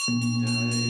Jai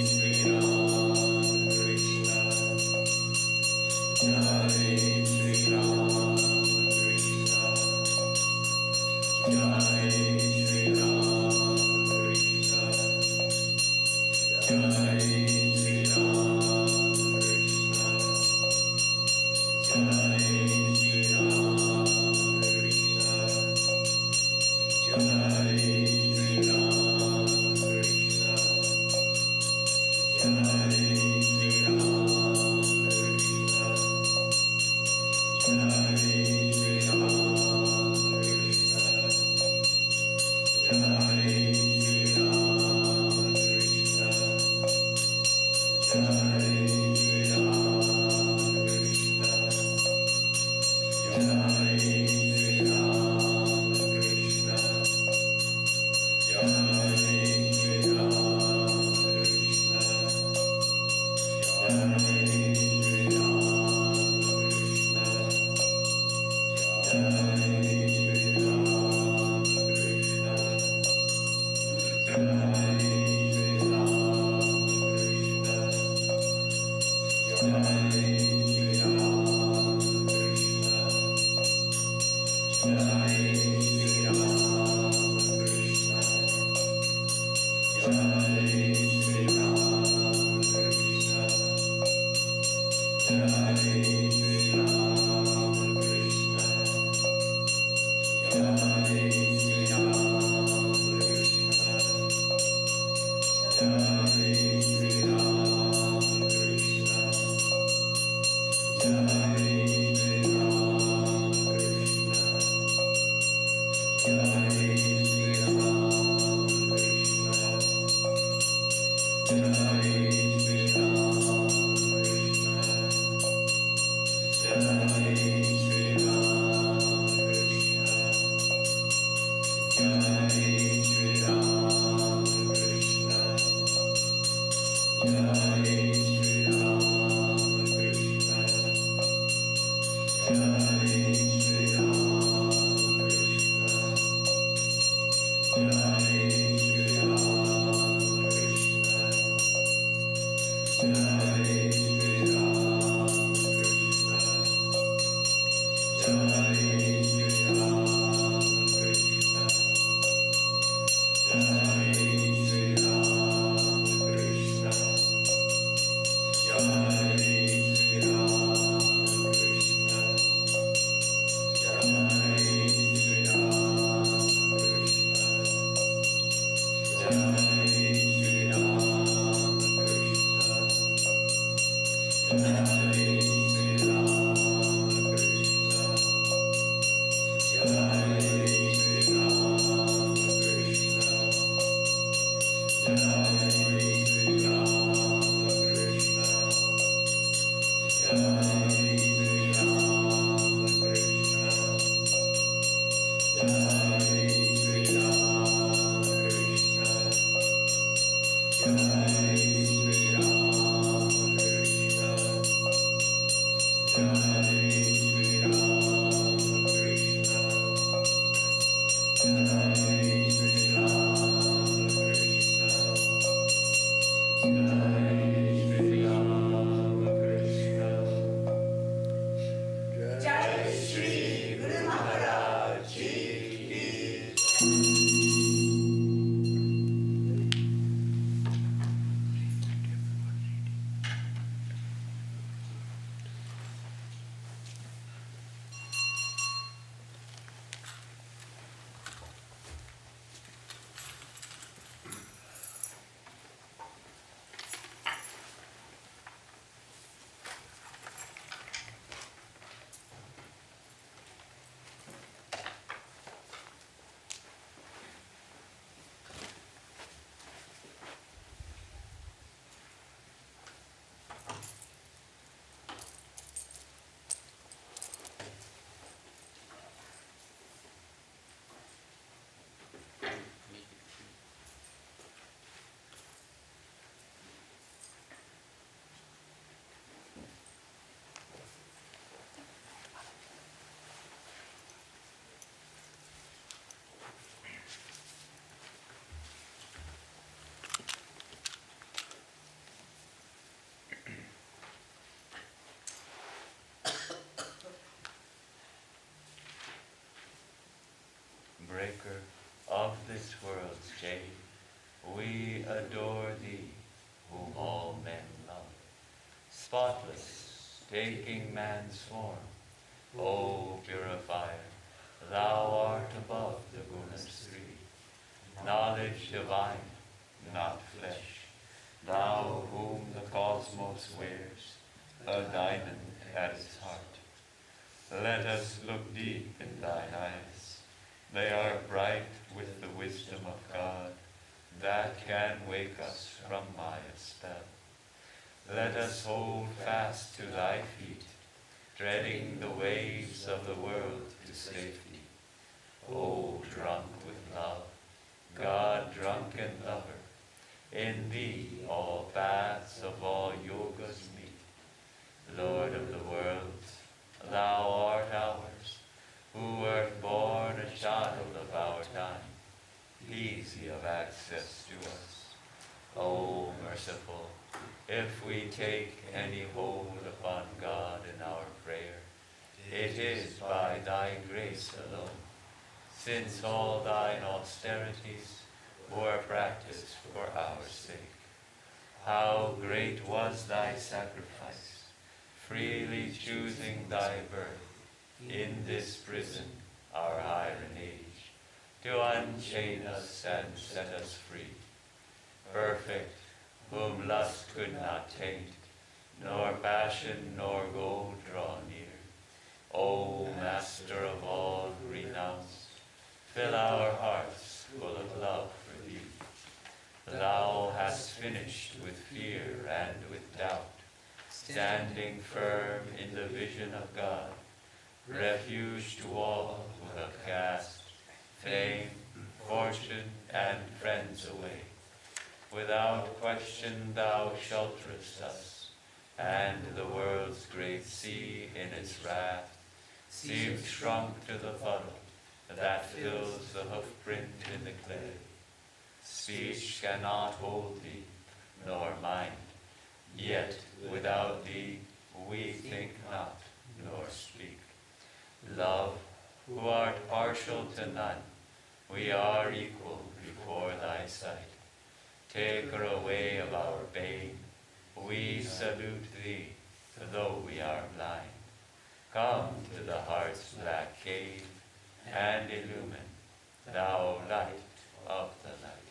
Shri Ram Krishna. Breaker of this world's shade, we adore thee, whom all men love. Spotless, taking man's form, O purifier, thou art above the gunas three. Knowledge divine, not flesh, thou whom the cosmos wears, a diamond at its heart. Let us look deep in thine eyes. They are bright with the wisdom of God that can wake us from Maya's spell. Let us hold fast to thy feet, treading the waves of the world to safety. O drunk with love, God drunken lover, in thee all paths of all yogas meet. Lord of the world, thou art ours, who art born a child of our time, easy of access to us. O merciful, if we take any hold It is by thy grace alone, since all thine austerities were practiced for our sake. How great was thy sacrifice, freely choosing thy birth in this prison, our iron age, to unchain us and set us free. Perfect, whom lust could not taint, nor passion nor gold draw near. O Master of all renounced, fill our hearts full of love for thee. Thou hast finished with fear and with doubt, standing firm in the vision of God, refuge to all who have cast fame, fortune, and friends away. Without question thou shelterest us, and the world's great sea in its wrath seems shrunk to the puddle that fills the hoofprint in the clay. Speech cannot hold thee, nor mind, yet without thee we think not, nor speak. Love, who art partial to none, we are equal before thy sight. Taker away of our pain, we salute thee, though we are blind. Come to the heart's black cave, and illumine, thou light of the light.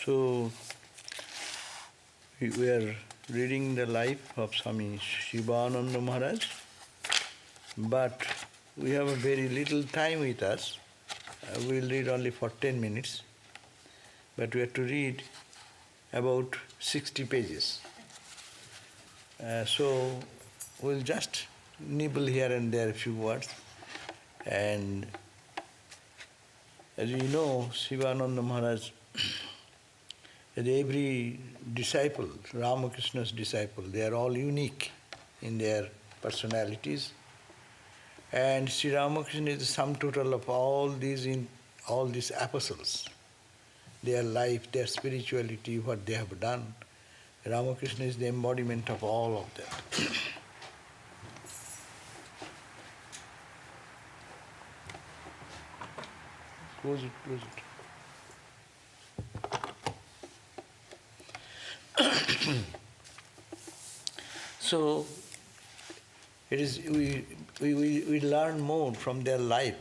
So, we are reading the life of Swami Shivananda Maharaj, but we have a very little time with us. We will read only for 10 minutes, but we have to read about 60 pages. So, we'll just nibble here and there a few words. And as you know, Shivananda Maharaj, every disciple, Ramakrishna's disciple, they are all unique in their personalities. And Sri Ramakrishna is the sum total of all these apostles. Their life, their spirituality, what they have done. Ramakrishna is the embodiment of all of that. Close it, close it. So, it is we learn more from their life.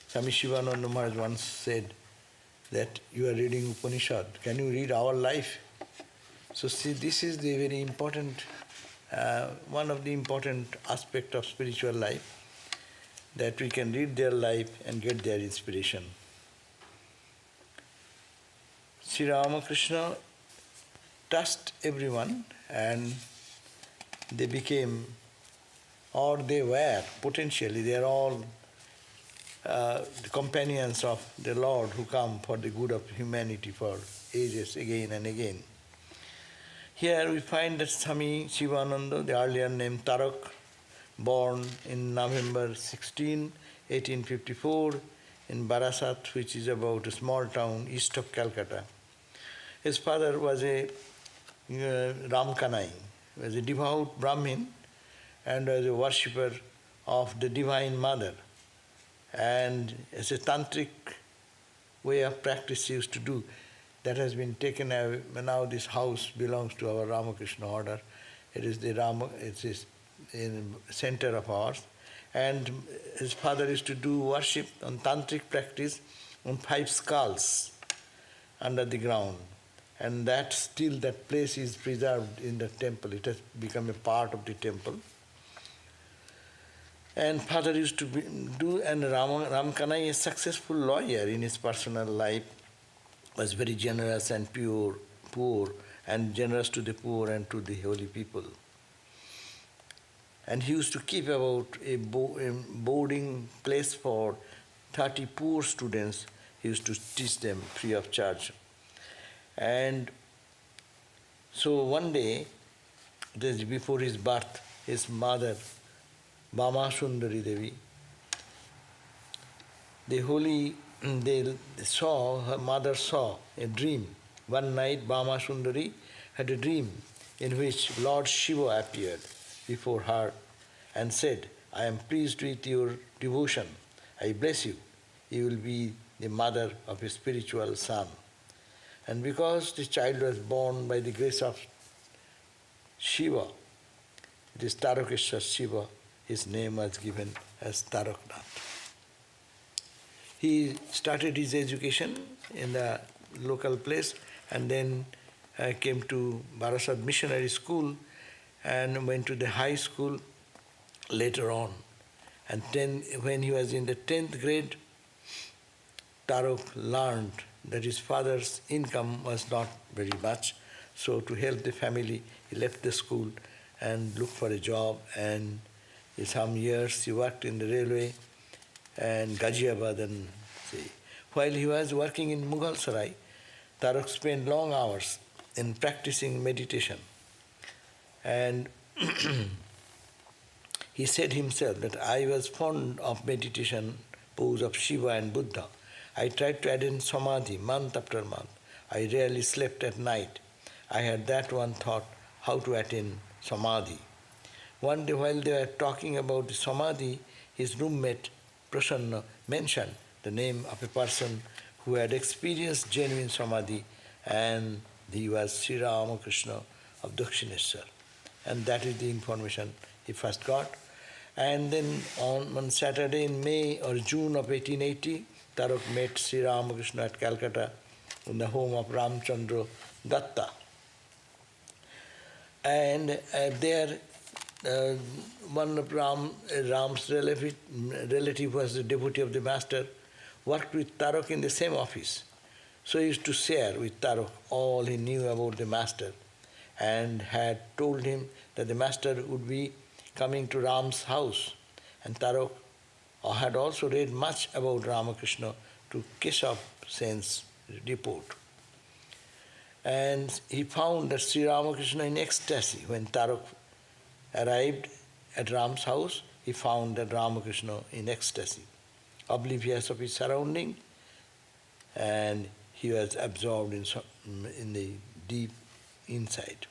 Swami Shivananda Maharaj once said that you are reading Upanishad, can you read our life? So see, this is the very important, one of the important aspects of spiritual life, that we can read their life and get their inspiration. Sri Ramakrishna touched everyone and they became, or they were, potentially, they are all the companions of the Lord who come for the good of humanity for ages again and again. Here we find that Swami Shivananda, the earlier name Tarak, born in November 16, 1854 in Barasat, which is about a small town east of Calcutta. His father was a Ramkanai, was a devout Brahmin and was a worshipper of the Divine Mother. And as a tantric way of practice he used to do, that has been taken away. Now this house belongs to our Ramakrishna order. It is in center of ours. And his father used to do worship on tantric practice on 5 skulls under the ground. And that place is preserved in the temple. It has become a part of the temple. And father used to do, and Ramkanai, a successful lawyer in his personal life, was very generous and poor, and generous to the poor and to the holy people. And he used to keep about a boarding place for 30 poor students. He used to teach them free of charge. And so one day, before his birth, his mother, Bama Sundari Devi, her mother saw a dream. One night Bama Sundari had a dream in which Lord Shiva appeared before her and said, I am pleased with your devotion. I bless you. You will be the mother of a spiritual son. And because the child was born by the grace of Shiva, it is Tarakeshwar Shiva, his name was given as Taraknath. He started his education in the local place and then came to Barasat Missionary School and went to the high school later on. And then when he was in the 10th grade, Tarak learned that his father's income was not very much. So to help the family, he left the school and looked for a job, and in some years he worked in the railway and Ghaziabad. And while he was working in Mughal Sarai, Tarak spent long hours in practicing meditation. And he said himself that I was fond of meditation, pose of Shiva and Buddha. I tried to attain samadhi month after month. I rarely slept at night. I had that one thought, how to attain samadhi. One day while they were talking about the samadhi, his roommate Prasanna mentioned the name of a person who had experienced genuine samadhi, and he was Sri Ramakrishna of Dakshineshwar. And that is the information he first got. And then on Saturday in May or June of 1880, Tarak met Sri Ramakrishna at Calcutta in the home of Ramchandra Datta. And there, one of Ram's relative was the devotee of the master, worked with Tarok in the same office. So he used to share with Tarok all he knew about the master, and had told him that the master would be coming to Ram's house. And Tarok had also read much about Ramakrishna to Keshav Sen's report. And he found that Sri Ramakrishna in ecstasy. When Tarok arrived at Ram's house, he found that Ramakrishna in ecstasy, oblivious of his surrounding, and he was absorbed in the deep inside.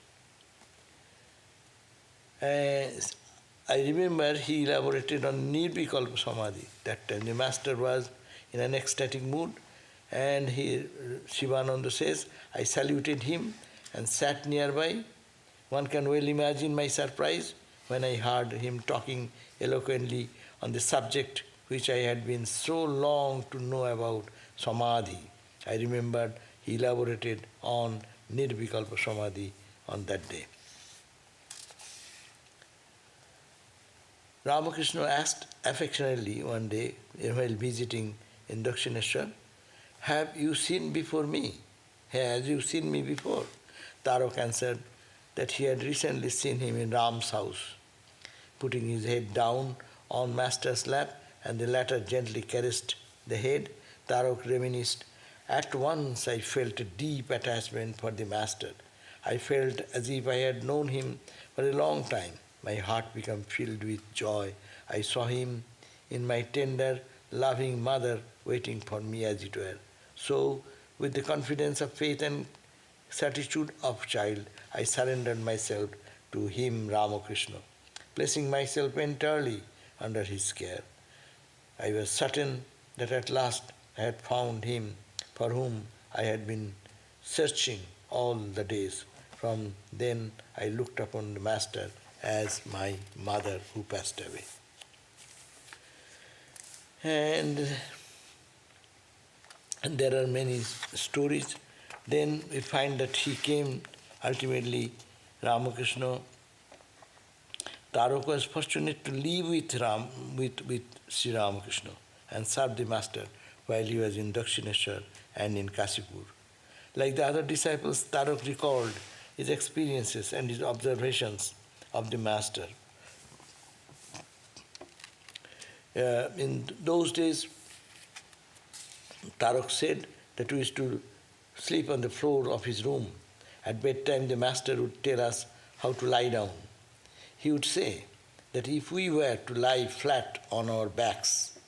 I remember he elaborated on Nirvikalpa Samadhi. That time the master was in an ecstatic mood, and Shivananda says, I saluted him and sat nearby. One can well imagine my surprise when I heard him talking eloquently on the subject which I had been so long to know about, Samadhi. I remembered he elaborated on Nirvikalpa Samadhi on that day. Ramakrishna asked affectionately one day while visiting in Dakshineshwar, have you seen before me? Have you seen me before? Tarok answered that he had recently seen him in Ram's house. Putting his head down on master's lap, and the latter gently caressed the head, Tarok reminisced, at once I felt a deep attachment for the master. I felt as if I had known him for a long time. My heart became filled with joy. I saw him in my tender, loving mother waiting for me, as it were. So, with the confidence of faith and certitude of child, I surrendered myself to him, Ramakrishna, placing myself entirely under his care. I was certain that at last I had found him for whom I had been searching all the days. From then I looked upon the master as my mother who passed away. And there are many stories. Then we find that he came ultimately, Ramakrishna. Tarok was fortunate to live with Sri Ramakrishna and serve the master while he was in Dakshineshwar and in Kasipur. Like the other disciples, Tarok recalled his experiences and his observations of the master. In those days, Tarok said that we used to sleep on the floor of his room. At bedtime, the master would tell us how to lie down. He would say that if we were to lie flat on our backs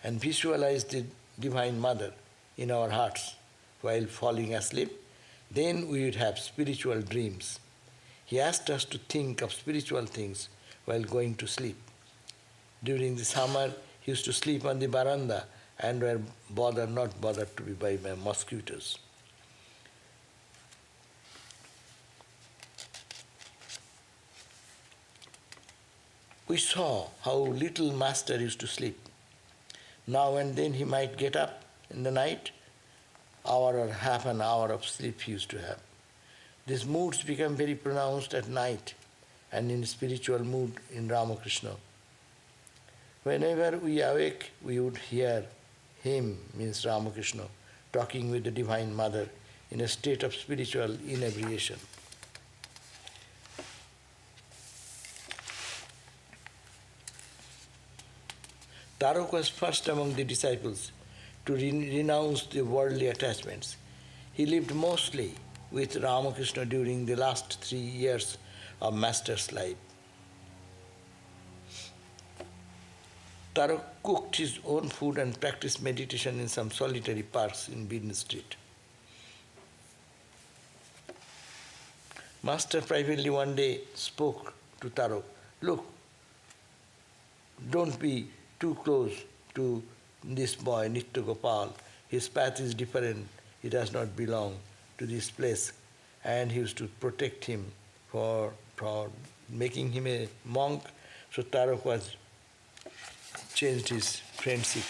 and visualize the Divine Mother in our hearts while falling asleep, then we would have spiritual dreams. He asked us to think of spiritual things while going to sleep. During the summer, he used to sleep on the veranda and were not bothered to be by mosquitoes. We saw how little master used to sleep. Now and then he might get up in the night, hour or half an hour of sleep he used to have. These moods become very pronounced at night and in spiritual mood in Ramakrishna. Whenever we awake, we would hear him, means Ramakrishna, talking with the Divine Mother in a state of spiritual inebriation. Tarok was first among the disciples to renounce the worldly attachments. He lived mostly with Ramakrishna during the last 3 years of Master's life. Tarok cooked his own food and practiced meditation in some solitary parks in Bean Street. Master privately one day spoke to Tarok, look, don't be too close to this boy, Nitya Gopal. His path is different. He does not belong to this place. And he used to protect him for making him a monk. So Tarok was changed his friendship.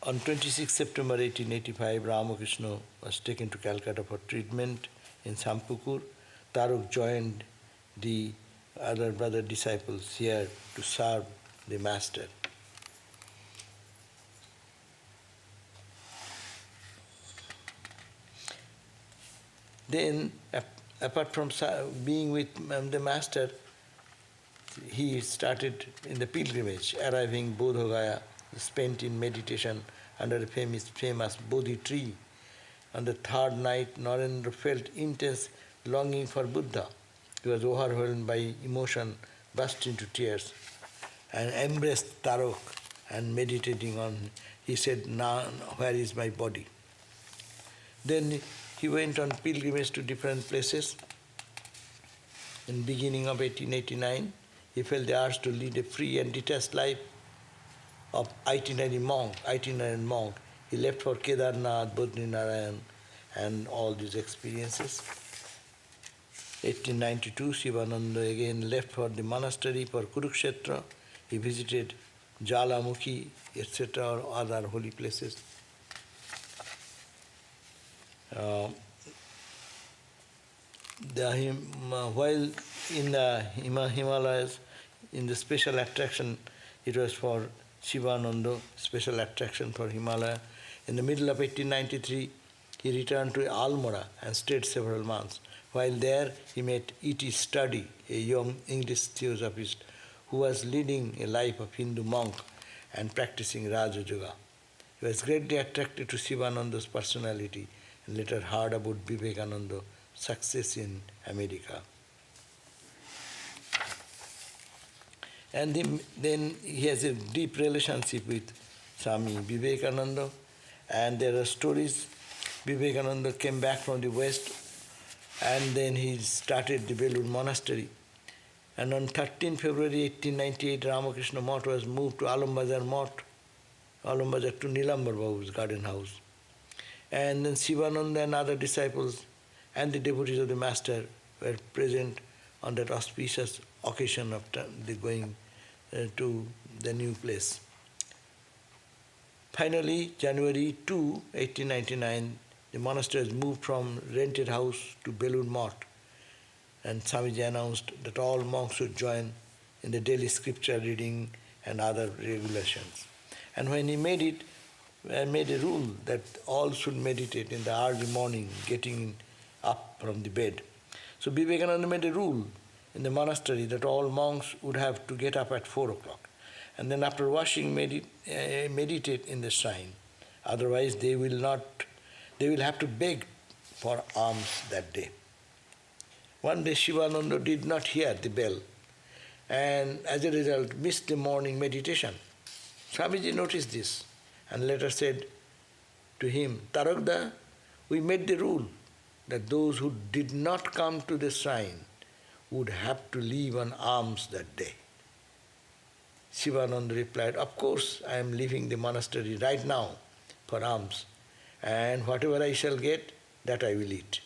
On 26 September 1885, Ramakrishna was taken to Calcutta for treatment in Sampukur. Taruk joined the other brother disciples here to serve the master. Then, apart from being with the master, he started in the pilgrimage, arriving Bodh Gaya, spent in meditation under a famous Bodhi tree. On the third night, Narendra felt intense longing for Buddha. He was overwhelmed by emotion, burst into tears, and embraced Tarok and meditating on. He said, "Now, where is my body?" Then he went on pilgrimage to different places. In the beginning of 1889, he felt the urge to lead a free and detached life of itinerant monk. He left for Kedarnath, Badrinarayan, and all these experiences. 1892, Shivananda again left for the monastery for Kurukshetra. He visited Jalamukhi, etc., or other holy places. While in the Himalayas, in the special attraction, it was for Shivananda, special attraction for Himalaya. In the middle of 1893, he returned to Almora and stayed several months. While there, he met E.T. Study, a young English theosophist who was leading a life of Hindu monk and practicing Raja Yoga. He was greatly attracted to Shivananda's personality and later heard about Vivekananda's success in America. And then he has a deep relationship with Swami Vivekananda, and there are stories. Vivekananda came back from the West, and then he started the Belur monastery. And on 13 February 1898, Ramakrishna Math was moved to Alambazar Math, Alambazar to Nilambar Babu's garden house. And then Shivananda and other disciples and the devotees of the Master were present on that auspicious occasion of the going to the new place. Finally, January 2, 1899, the monastery was moved from rented house to Belur Math, and Swamiji announced that all monks should join in the daily scripture reading and other regulations. And when he made a rule that all should meditate in the early morning, getting up from the bed. So Vivekananda made a rule in the monastery that all monks would have to get up at 4 o'clock, and then after washing meditate in the shrine. Otherwise they will have to beg for alms that day. One day Shivananda did not hear the bell, and as a result missed the morning meditation. Swamiji noticed this and later said to him, "Tarakda, we made the rule that those who did not come to the shrine would have to leave on alms that day." Shivananda replied, "Of course, I am leaving the monastery right now for alms, and whatever I shall get, that I will eat."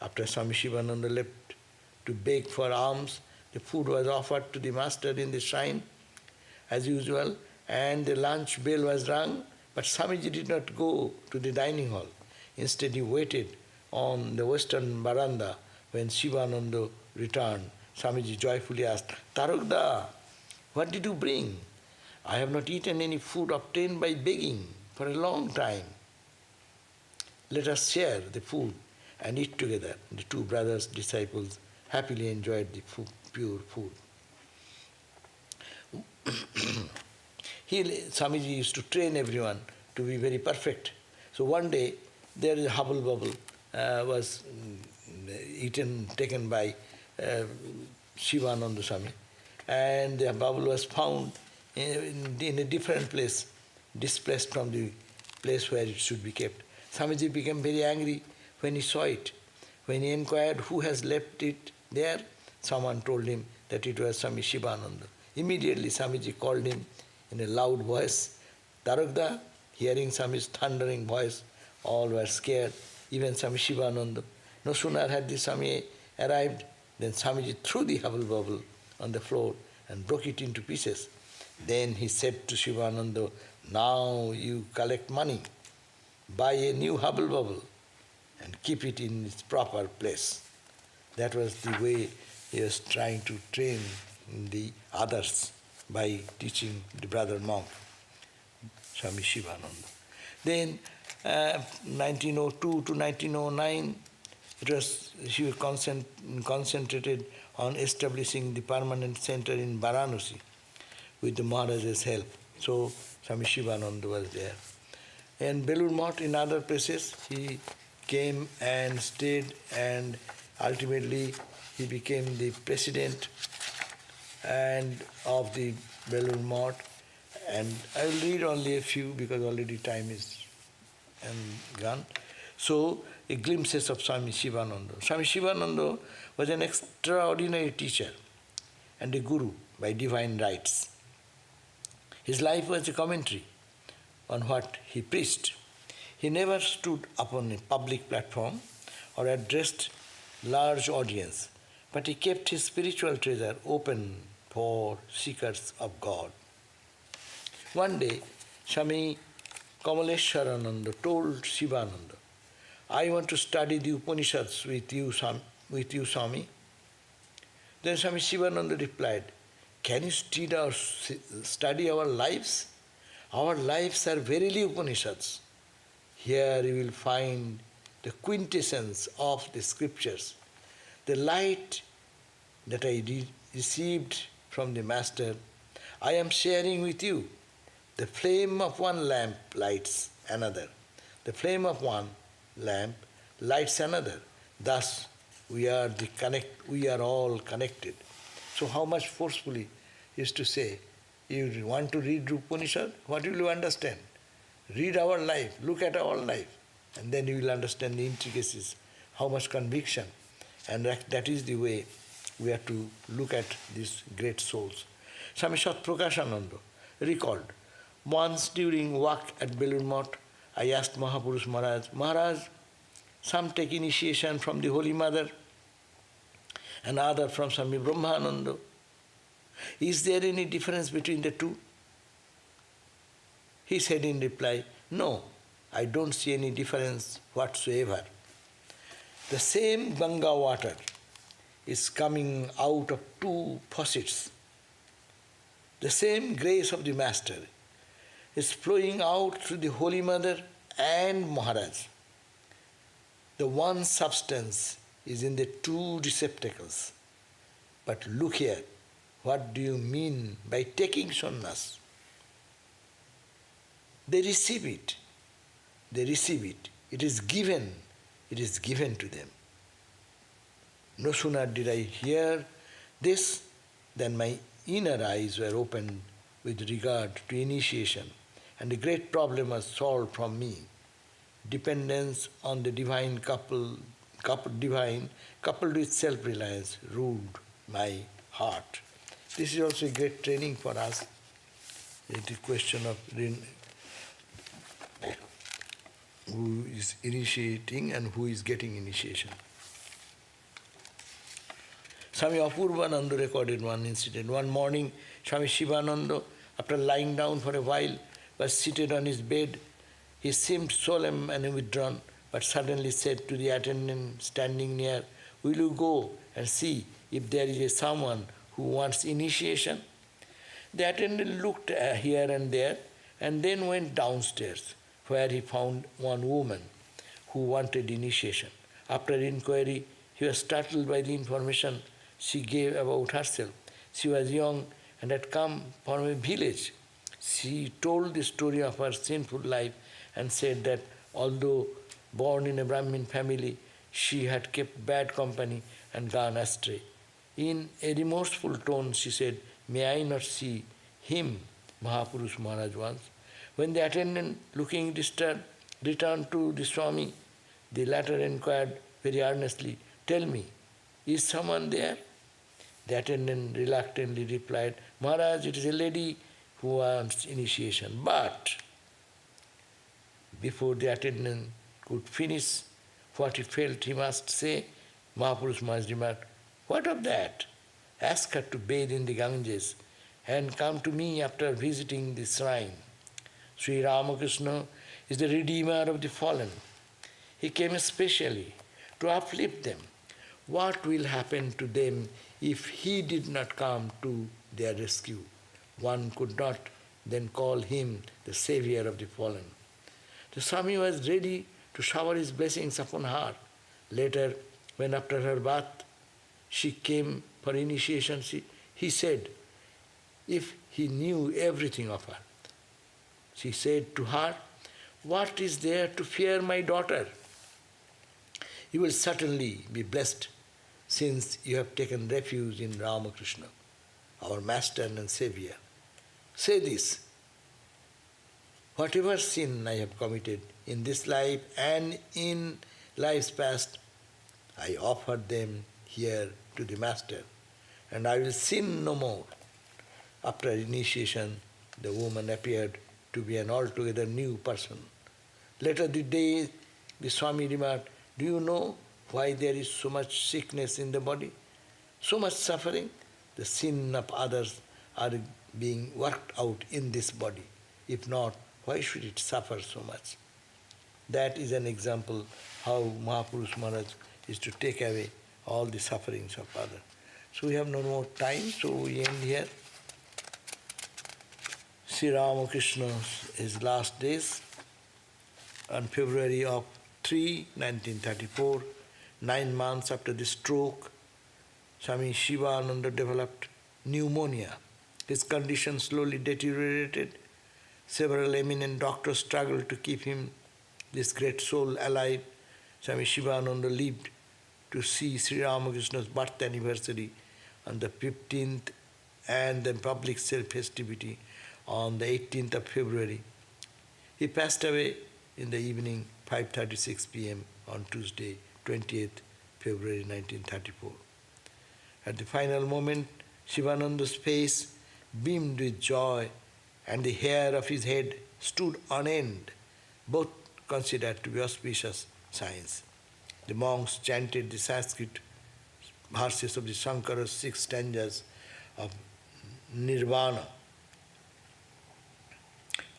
After Swami Shivananda left to beg for alms, the food was offered to the master in the shrine as usual, and the lunch bell was rung, but Swamiji did not go to the dining hall. Instead, he waited on the western veranda. When Shivananda returned, Swamiji joyfully asked, "Tarakda, what did you bring? I have not eaten any food obtained by begging for a long time. Let us share the food and eat together." The two brothers, disciples, happily enjoyed the pure food. Swamiji used to train everyone to be very perfect. So one day, there is a hubble bubble was taken by Shivananda Swami, and the bubble was found in a different place, displaced from the place where it should be kept. Swamiji became very angry when he saw it. When he inquired who has left it there, someone told him that it was Swami Shivananda. Immediately Swamiji called him in a loud voice, "Tarakda." Hearing Swami's thundering voice, all were scared, even Swami Shivananda. No sooner had the Swami arrived than Swamiji threw the hubble bubble on the floor and broke it into pieces. Then he said to Shivananda, Now you collect money, buy a new hubble bubble, and keep it in its proper place. That was the way he was trying to train the others by teaching the brother monk, Swami Shivananda. Then 1902 to 1909, he was concentrated on establishing the permanent center in Varanasi with the Maharaj's help. So Swami Shivananda was there. And Belur Math, in other places, he came and stayed, and ultimately he became the president of the Belur Math. And I will read only a few because already time is gone. So, a glimpses of Swami Shivananda. Swami Shivananda was an extraordinary teacher and a guru by divine rights. His life was a commentary on what he preached. He never stood upon a public platform or addressed large audience, but he kept his spiritual treasure open for seekers of God. One day, Swami Kamaleshwarananda told Shivananda, "I want to study the Upanishads with you, Swami." Then Swami Shivananda replied, "Can you study our lives? Our lives are verily Upanishads. Here you will find the quintessence of the scriptures. The light that I received from the Master, I am sharing with you. The flame of one lamp lights another. The flame of one lamp lights another. Thus we are all connected." So how much forcefully he used to say, you want to read Upanishad? What will you understand? Read our life, look at our life, and then you will understand the intricacies, how much conviction. And that is the way we have to look at these great souls. Swami Satprakashananda recalled, "Once during walk at Belur Math, I asked Mahapurush Maharaj, some take initiation from the Holy Mother and other from Swami Brahmananda. Is there any difference between the two?" He said in reply, "No, I don't see any difference whatsoever. The same Ganga water is coming out of two faucets. The same grace of the Master is flowing out through the Holy Mother and Maharaj. The one substance is in the two receptacles. But look here, what do you mean by taking sannyas? They receive it. They receive it. It is given. It is given to them. No sooner did I hear this than my inner eyes were opened with regard to initiation, and a great problem was solved from me. Dependence on the divine coupled with self-reliance ruled my heart." This is also a great training for us. It is a question of who is initiating and who is getting initiation. Swami Apurvananda recorded one incident. One morning, Swami Shivananda, after lying down for a while, was seated on his bed. He seemed solemn and withdrawn, but suddenly said to the attendant standing near, "Will you go and see if there is someone who wants initiation?" The attendant looked here and there and then went downstairs, where he found one woman who wanted initiation. After inquiry, he was startled by the information she gave about herself. She was young and had come from a village. She told the story of her sinful life and said that although born in a Brahmin family, she had kept bad company and gone astray. In a remorseful tone, she said, "May I not see him, Mahapurush Maharaj once?" When the attendant, looking disturbed, returned to the Swami, the latter inquired very earnestly, "Tell me, is someone there?" The attendant reluctantly replied, "Maharaj, it is a lady who wants initiation." But before the attendant could finish what he felt he must say, Mahapurush Maharaj remarked, "What of that? Ask her to bathe in the Ganges and come to me after visiting the shrine." Sri Ramakrishna is the Redeemer of the fallen. He came especially to uplift them. What will happen to them if he did not come to their rescue? One could not then call him the savior of the fallen. The Swami was ready to shower his blessings upon her. Later, when after her bath she came for initiation, he said, if he knew everything of her, she said to her, what is there to fear, my daughter? You will certainly be blessed since you have taken refuge in Ramakrishna, our master and savior. Say this, whatever sin I have committed in this life and in lives past, I offer them here to the master, and I will sin no more. After initiation, the woman appeared to be an altogether new person. Later the day, the Swami remarked, do you know why there is so much sickness in the body? So much suffering? The sin of others are being worked out in this body. If not, why should it suffer so much? That is an example how Mahapurush Maharaj is to take away all the sufferings of others. So we have no more time, so we end here. Sri Ramakrishna, his last days, on February of 3, 1934, 9 months after the stroke, Swami Shivananda developed pneumonia. His condition slowly deteriorated. Several eminent doctors struggled to keep him, this great soul, alive. Swami Shivananda lived to see Sri Ramakrishna's birth anniversary on the 15th and the public festivity on the 18th of February. He passed away in the evening, 5:36 p.m. on Tuesday, 20th February 1934. At the final moment, Shivananda's face beamed with joy and the hair of his head stood on end, both considered to be auspicious signs. The monks chanted the Sanskrit verses of the Shankara's 6 stanzas of Nirvana.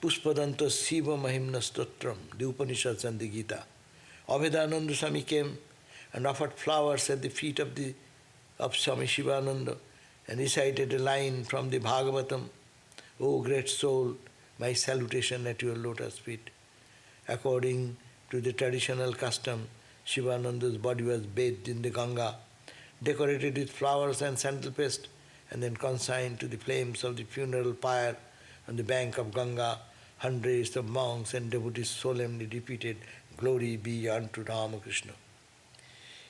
Puspadanta Siva Mahimna Stotram, the Upanishads and the Gita. Abhedananda Swami came and offered flowers at the feet of Swami Shivananda and recited a line from the Bhagavatam, O great soul, my salutation at your lotus feet. According to the traditional custom, Shivananda's body was bathed in the Ganga, decorated with flowers and sandal paste, and then consigned to the flames of the funeral pyre on the bank of Ganga. Hundreds of monks and devotees solemnly repeated, Glory be unto Ramakrishna.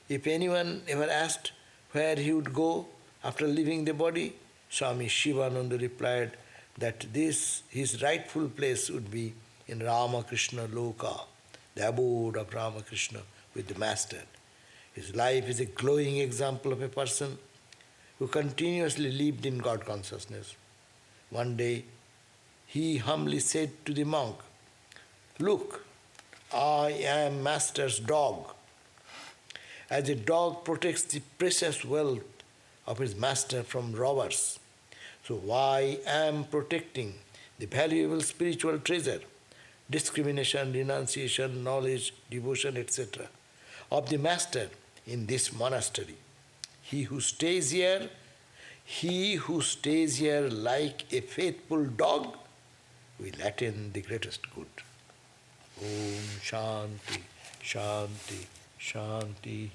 If anyone ever asked where he would go after leaving the body, Swami Shivananda replied that his rightful place would be in Ramakrishna Loka, the abode of Ramakrishna with the Master. His life is a glowing example of a person who continuously lived in God consciousness. One day, he humbly said to the monk, Look, I am Master's dog. As a dog protects the precious wealth of his master from robbers, so I am protecting the valuable spiritual treasure, discrimination, renunciation, knowledge, devotion, etc., of the master in this monastery. He who stays here like a faithful dog will attain the greatest good. Om Shanti, Shanti, Shanti.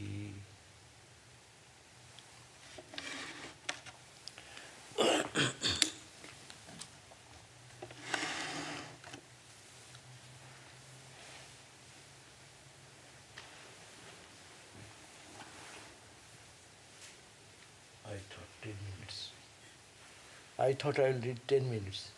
I thought 10 minutes. I thought I will read 10 minutes.